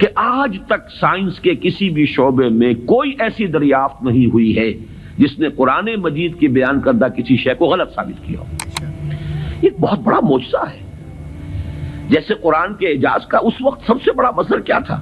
کہ آج تک سائنس کے کسی بھی شعبے میں کوئی ایسی دریافت نہیں ہوئی ہے جس نے قرآن مجید کی بیان کردہ کسی شے کو غلط ثابت کیا ہو۔ یہ ایک بہت بڑا معجزہ ہے۔ جیسے قرآن کے اعجاز کا اس وقت سب سے بڑا مظہر کیا تھا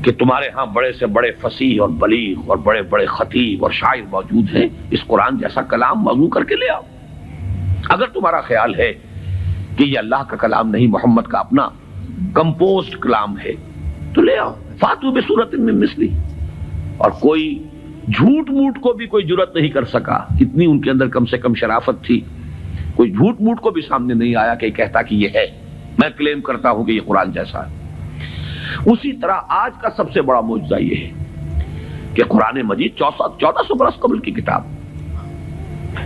کہ تمہارے ہاں بڑے سے بڑے فصیح اور بلیغ اور بڑے بڑے خطیب اور شاعر موجود ہیں، اس قرآن جیسا کلام مضمون کر کے لے آؤ۔ اگر تمہارا خیال ہے کہ یہ اللہ کا کلام نہیں، محمد کا اپنا کمپوزڈ کلام ہے، تو لے آؤ، فاتو بسورۃ من مثلی۔ اور کوئی جھوٹ موٹ کو بھی کوئی جرت نہیں کر سکا، اتنی ان کے اندر کم سے کم شرافت تھی، کوئی جھوٹ موٹ کو بھی سامنے نہیں آیا کہ کہتا کہ یہ ہے، میں کلیم کرتا ہوں کہ یہ قرآن جیسا ہے۔ اسی طرح آج کا سب سے بڑا معجزہ یہ ہے کہ قرآن مجید 1400 برس قبل کی کتاب،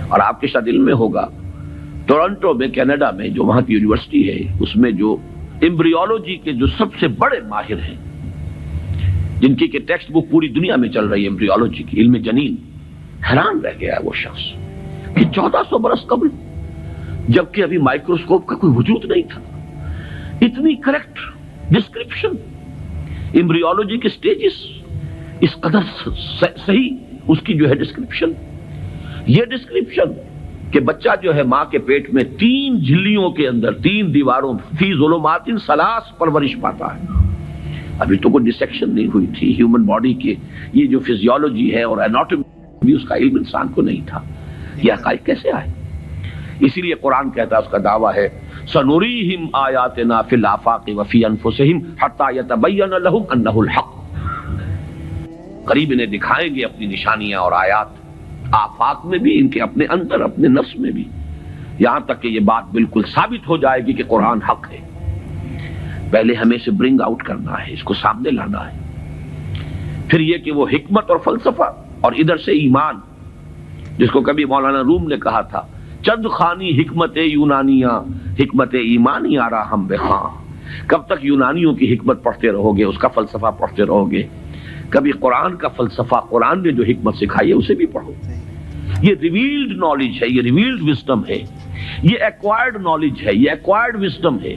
اور آپ کے شاید علم میں ہوگا ٹورنٹو میں کینیڈا میں جو وہاں کی یونیورسٹی ہے، اس میں جو ایمبریولوجی کے جو سب سے بڑے ماہر ہیں، جن کی کہ ٹیکسٹ بک پوری دنیا میں چل رہی ہے ایمبریولوجی کی، علم جنین، حیران رہ گیا ہے وہ شخص کہ 1400 برس قبل، جبکہ ابھی مائکروسکوپ کا کوئی وجود نہیں تھا، اتنی کریکٹ ڈسکرپشن ایمبریولوجی کے سٹیجز، اس قدر صحیح اس کی جو ہے ڈسکرپشن، یہ ڈسکرپشن کہ بچہ جو ہے ماں کے پیٹ میں 3 جھلیوں کے اندر 3 دیواروں فی ظلمات ثلاث پرورش پاتا ہے۔ ابھی تو کوئی ڈسیکشن نہیں ہوئی تھی ہیومن باڈی کے، یہ جو فزیولوجی ہے اور اناٹومی بھی اس کا علم انسان کو نہیں تھا۔ یہ حقائق کیسے آئے؟ اسی لیے قرآن کہتا ہے، اس کا دعویٰ ہے سنوریہم آیاتنا فی الآفاق وفی انفسہم حتی یتبین لہم انہ الحق، قریب انہیں دکھائیں گے اپنی نشانیاں اور آیات، آفاق میں بھی، ان کے اپنے اندر، اپنے نفس میں بھی، یہاں تک کہ یہ بات بالکل ثابت ہو جائے گی کہ قرآن حق ہے۔ پہلے ہمیں اسے برنگ آؤٹ کرنا ہے، اس کو سامنے لانا ہے۔ پھر یہ کہ وہ حکمت اور فلسفہ اور ادھر سے ایمان، جس کو کبھی مولانا روم نے کہا تھا چند خانی حکمت یونانیہ حکمت ایمانی آرا ہم بخاں، کب تک یونانیوں کی حکمت پڑھتے رہو گے، اس کا فلسفہ پڑھتے رہو گے؟ کبھی قرآن کا فلسفہ، قرآن نے جو حکمت سکھائی ہے اسے بھی پڑھو۔ یہ ریویلڈ نالج ہے، یہ ریویلڈ وزڈم ہے، یہ ایکوائرڈ نالج ہے، یہ ایکوائرڈ وزڈم ہے۔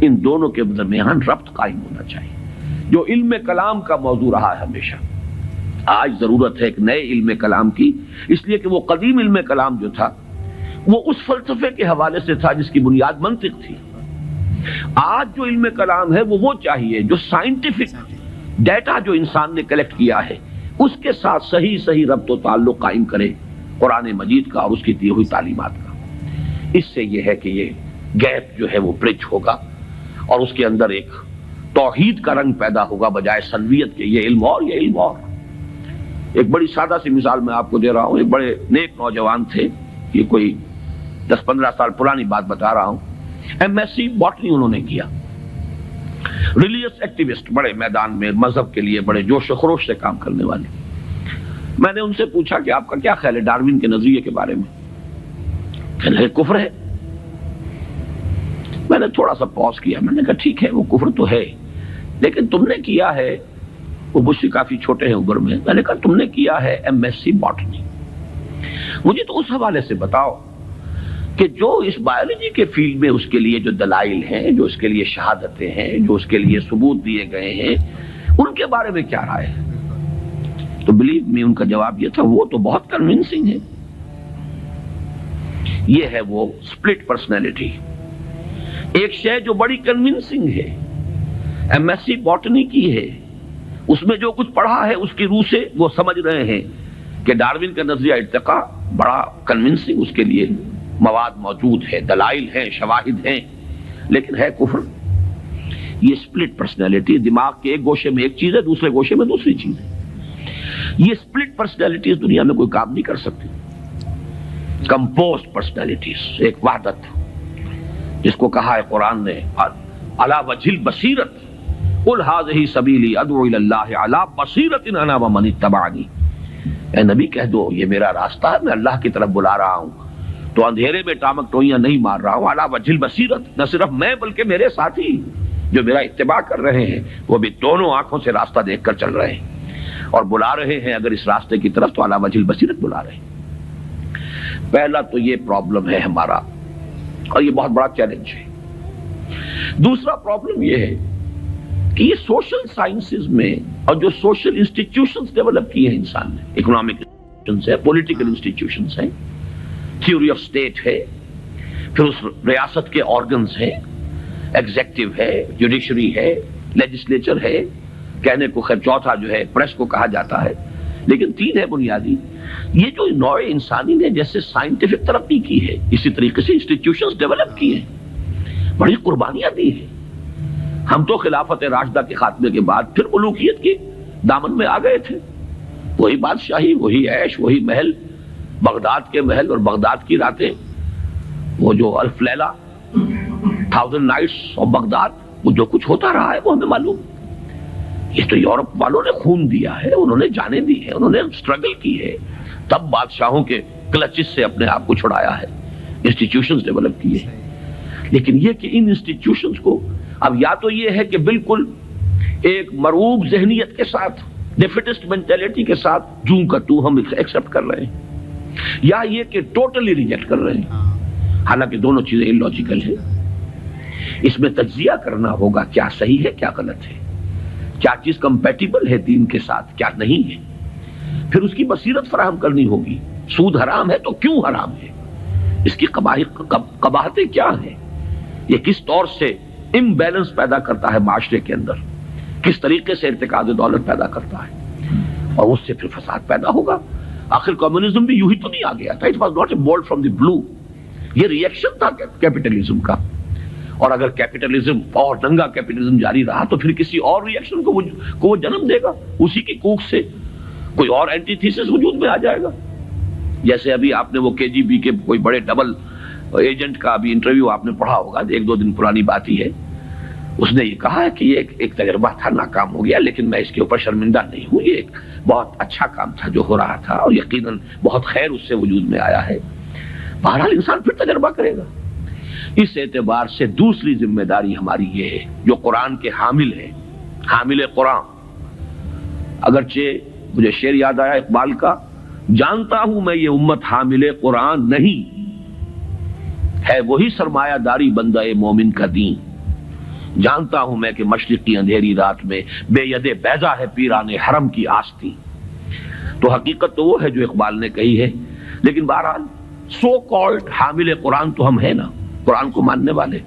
ان دونوں کے درمیان ربط قائم ہونا چاہیے، جو علم کلام کا موضوع رہا ہے ہمیشہ۔ آج ضرورت ہے ایک نئے علم کلام کی، اس لیے کہ وہ قدیم علم کلام جو تھا وہ اس فلسفے کے حوالے سے تھا جس کی بنیاد منطق تھی۔ آج جو علم کلام ہے وہ چاہیے جو سائنٹیفک ڈیٹا جو انسان نے کلیکٹ کیا ہے اس کے ساتھ صحیح ربط و تعلق قائم کرے قرآن مجید کا اور اس کی دی ہوئی تعلیمات کا۔ اس سے یہ ہے کہ یہ گیپ جو ہے وہ برج ہوگا اور اس کے اندر ایک توحید کا رنگ پیدا ہوگا بجائے سنویت کے، یہ علم اور یہ علم اور۔ ایک بڑی سادہ سی مثال میں آپ کو دے رہا ہوں، ایک بڑے نیک نوجوان تھے، یہ کوئی 10-15 سال پرانی بات بتا رہا ہوں، MSc باٹنی انہوں نے کیا، ریلیجس ایکٹیوسٹ، بڑے میدان میں مذہب کے لیے بڑے جوش و خروش سے کام کرنے والے۔ میں نے ان سے پوچھا کہ آپ کا کیا خیال ہے ڈاروین کے نظریے کے بارے میں؟ کہنے لگے کفر ہے۔ میں نے تھوڑا سا پاز کیا، میں نے کہا ٹھیک ہے وہ کفر تو ہے، لیکن تم نے کیا ہے، وہ مجھ سے کافی چھوٹے ہیں عمر میں نے کہا تم نے کیا ہے MSc باٹنی، مجھے تو اس حوالے سے بتاؤ کہ جو اس بایولوجی کے فیلڈ میں اس کے لیے جو دلائل ہیں، جو اس کے لیے شہادتیں ہیں، جو اس کے لیے ثبوت دیے گئے ہیں، ان کے بارے میں کیا رائے ہے؟ تو بلیو می ان کا جواب یہ تھا وہ تو بہت کنونسنگ ہے۔ یہ ہے وہ سپلٹ پرسنالٹی، ایک شے جو بڑی کنونسنگ ہے، MSc باٹنی کی ہے، اس میں جو کچھ پڑھا ہے اس کی روح سے وہ سمجھ رہے ہیں کہ ڈاروین کا نظریہ ارتقاء بڑا کنونسنگ، اس کے لیے مواد موجود ہے، دلائل ہیں، شواہد ہیں، لیکن ہے کفر۔ یہ سپلٹ پرسنالٹی، دماغ کے ایک گوشے میں ایک چیز ہے، دوسرے گوشے میں دوسری چیز ہے۔ یہ سپلٹ پرسنالٹیز دنیا میں کوئی کام نہیں کر سکتی۔ کمپوزڈ پرسنالٹیز، ایک وحدت جس کو کہا ہے قرآن نے علی وجہ البصیرت قل ھذہ سبیلی ادعو الی اللہ علی بصیرۃ انا ومن اتبعنی، اے نبی کہہ دو یہ میرا راستہ ہے، میں اللہ کی طرف بلا رہا ہوں، تو اندھیرے میں ٹامک ٹوئیاں نہیں مار رہا ہوں، علی وجہ البصیرت، نہ صرف میں بلکہ میرے ساتھی جو میرا اتباع کر رہے ہیں وہ بھی دونوں آنکھوں سے راستہ دیکھ کر چل رہے ہیں اور بلا رہے ہیں اگر اس راستے کی طرف تو علی وجہ البصیرت بلا رہے ہیں۔ پہلا تو یہ پرابلم ہے ہمارا اور یہ بہت بڑا چیلنج ہے۔ دوسرا پرابلم یہ ہے کہ یہ سوشل سائنسز میں اور جو سوشل انسٹیٹیوشنز ڈیولپ کیے ہیں انسان نے، اکنامک انسٹیٹیوشنز ہے، پولیٹیکل انسٹیٹیوشنز ہیں، تھیوری آف اسٹیٹ ہے، پھر اس ریاست کے آرگنز ہیں، ایگزیکٹو ہے، جوڈیشری ہے، لیجسلیچر ہے، کہنے کو خیر چوتھا جو ہے پریس کو کہا جاتا ہے، لیکن تین ہے بنیادی۔ یہ جو نوع انسانی نے جیسے سائنٹیفک ترقی کی ہے، اسی طریقے سے انسٹیٹیوشنز ڈیولپ کیے ہیں، بڑی قربانیاں دی ہیں۔ ہم تو خلافت راشدہ کے خاتمے کے بعد پھر ملوکیت کے دامن میں آ گئے تھے، وہی بادشاہی، وہی عیش، وہی محل، بغداد کے محل اور بغداد کی راتیں، وہ جو الف لیلہ، 1000 نائٹس آف بغداد، وہ جو کچھ ہوتا رہا ہے وہ ہمیں معلوم۔ یہ تو یورپ والوں نے خون دیا ہے، انہوں نے جانیں دی ہے، انہوں نے اسٹرگل کی ہے، تب بادشاہوں کے کلچز سے اپنے آپ کو چھڑایا ہے، انسٹیٹیوشنز ڈیولپ کیے ہیں۔ لیکن یہ کہ ان انسٹیٹیوشنز کو اب یا تو یہ ہے کہ بالکل ایک مرعوب ذہنیت کے ساتھ، ڈیفیٹسٹ مینٹیلٹی کے ساتھ جوں کا تو ہم ایکسپٹ کر رہے ہیں، یا یہ کہ ٹوٹلی ریجیکٹ کر رہے ہیں، حالانکہ دونوں چیزیں illogical ہیں۔ اس میں تجزیہ کرنا ہوگا کیا صحیح ہے کیا غلط ہے، کیا چیز کمپیٹیبل ہے دین کے ساتھ کیا نہیں ہے، پھر اس کی بصیرت فراہم کرنی ہوگی۔ سود حرام ہے تو کیوں حرام ہے، اس کی قباحتیں کیا ہیں، یہ کس طور سے امبیلنس پیدا کرتا ہے معاشرے کے اندر، کس طریقے سے ارتکاز دولت پیدا کرتا ہے، اور اس سے پھر فساد پیدا ہوگا۔ آخر کمیونزم بھی یوں ہی تو نہیں آ گیا تھا، it was not a bold from the blue, یہ ریئیکشن تھا کیپٹلزم کا، اور اگر کیپٹلزم اور ننگا کیپٹلزم جاری رہا تو پھر کسی اور ریئیکشن کو وہ جنم دے گا، اسی کی کوکھ سے کوئی اور اینٹی تھیسس وجود میں آ جائے گا۔ جیسے ابھی آپ نے وہ KGB کے کوئی بڑے ڈبل ایجنٹ کا ابھی انٹرویو آپ نے پڑھا ہوگا، 1-2 دن پرانی بات ہی ہے، اس نے یہ کہا ہے کہ یہ ایک تجربہ تھا، ناکام ہو گیا، لیکن میں اس کے اوپر شرمندہ نہیں ہوں، یہ ایک بہت اچھا کام تھا جو ہو رہا تھا، اور یقیناً بہت خیر اس سے وجود میں آیا ہے۔ بہرحال انسان پھر تجربہ کرے گا۔ اس اعتبار سے دوسری ذمہ داری ہماری یہ ہے، جو قرآن کے حامل ہے، حامل قرآن، اگرچہ مجھے شعر یاد آیا اقبال کا، جانتا ہوں میں یہ امت حامل قرآن نہیں ہے، وہی سرمایہ داری بندہ مومن کا دین، جانتا ہوں میں کہ مشرق کی اندھیری رات میں بے ید بیضا ہے پیران حرم کی آستی۔ تو حقیقت تو وہ ہے جو اقبال نے کہی ہے، لیکن بہرحال سو کالڈ حامل قرآن تو ہم ہیں نا، قرآن کو ماننے والے،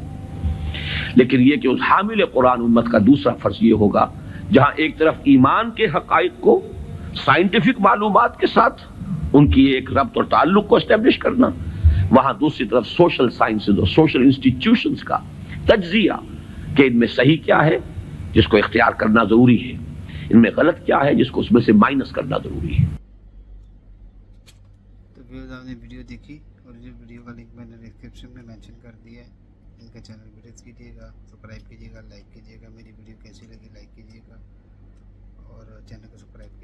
لیکن یہ کہ اس حامل قرآن امت کا دوسرا فرض یہ ہوگا، جہاں ایک طرف ایمان کے حقائق کو سائنٹیفک معلومات کے ساتھ ان کی ایک ربط اور تعلق کو اسٹیبلش کرنا، وہاں دوسری طرف سوشل سائنسز اور سوشل انسٹیٹیوشنز کا تجزیہ کہ ان میں صحیح کیا ہے جس کو اختیار کرنا ضروری ہے، ان میں غلط کیا ہے جس کو اس میں سے مائنس کرنا ضروری ہے۔ تو آپ نے ویڈیو دیکھی، اور جو ویڈیو کا لنک میں نے ڈسکرپشن میں مینشن کر دیا ہے، ان کا چینل وزٹ کیجیے گا، سبسکرائب کیجیے گا، لائک کیجیے گا، میری ویڈیو کیسی لگی لائک کیجیے گا، اور چینل کو سبسکرائب کیجیے گا۔